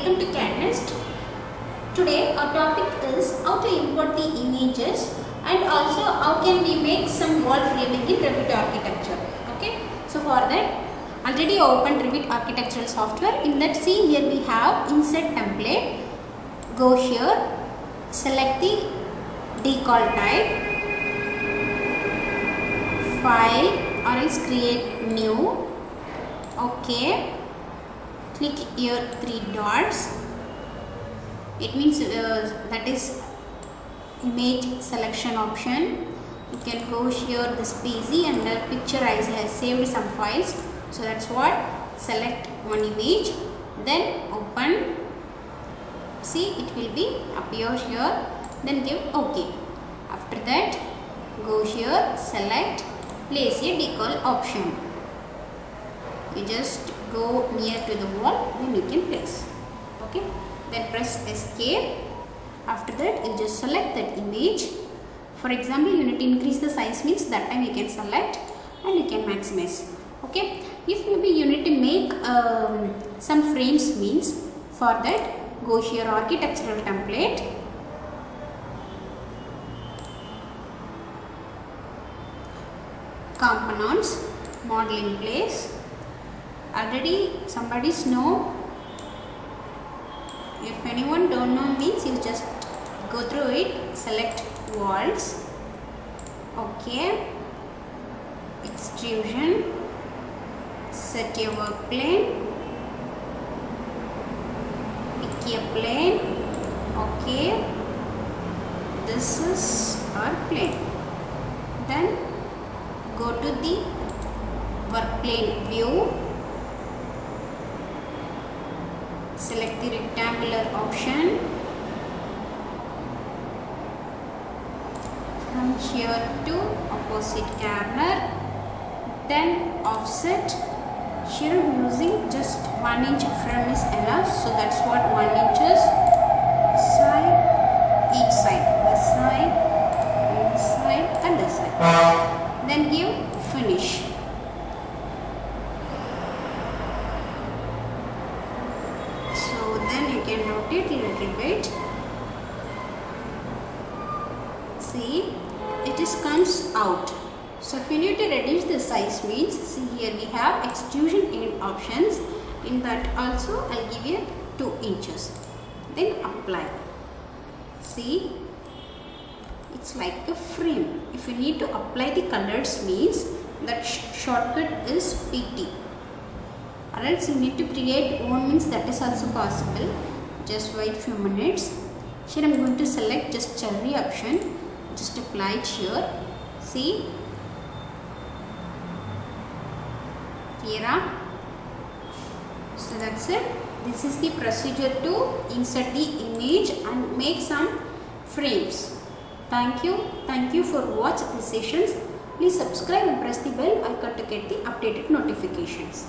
welcome to CAD NEST. Today our topic is how to import the images and also how can we make some wall framing in Revit architecture. Okay, so for that already opened Revit architectural software. In that, see here we have insert template. Go here, select the decal type, file or else create new. Okay, click here 3 dots. It means that is image selection option. You can go here this PC and the picture I have saved some files. So that's what, select one image, then open. See, it will be appear here, then give OK. After that, go here, select, place a decal option. You just go near to the wall, then you can place. Okay, then press escape. After that, you just select that image. For example, you need to increase the size, means that time you can select and you can maximize. Okay, if maybe you need to make some frames, means for that go here architectural template, components, model in place. Already somebody's know. If anyone don't know, means you just go through it, select walls. Okay, extrusion, set your work plane, pick a plane. Okay, this is our plane. Then go to the work plane view, select the rectangular option. From here to opposite corner, then offset. Here I am using just 1 inch frame is enough, so that's what 1 inch is. Side, each side, this side, and this side, and this side. Then give finish. So then you can rotate a little bit. See, it just comes out. So if you need to reduce the size, means see here we have extrusion end options. In that also I'll give you 2 inches. Then apply. See, it's like a frame. If you need to apply the colors, means that shortcut is PT. Or else you need to create one, means that is also possible. Just wait few minutes. Here I'm going to select just cherry option. Just apply it here. See, here. So that's it. This is the procedure to insert the image and make some frames. Thank you for watching the sessions. Please subscribe and press the bell icon to get the updated notifications.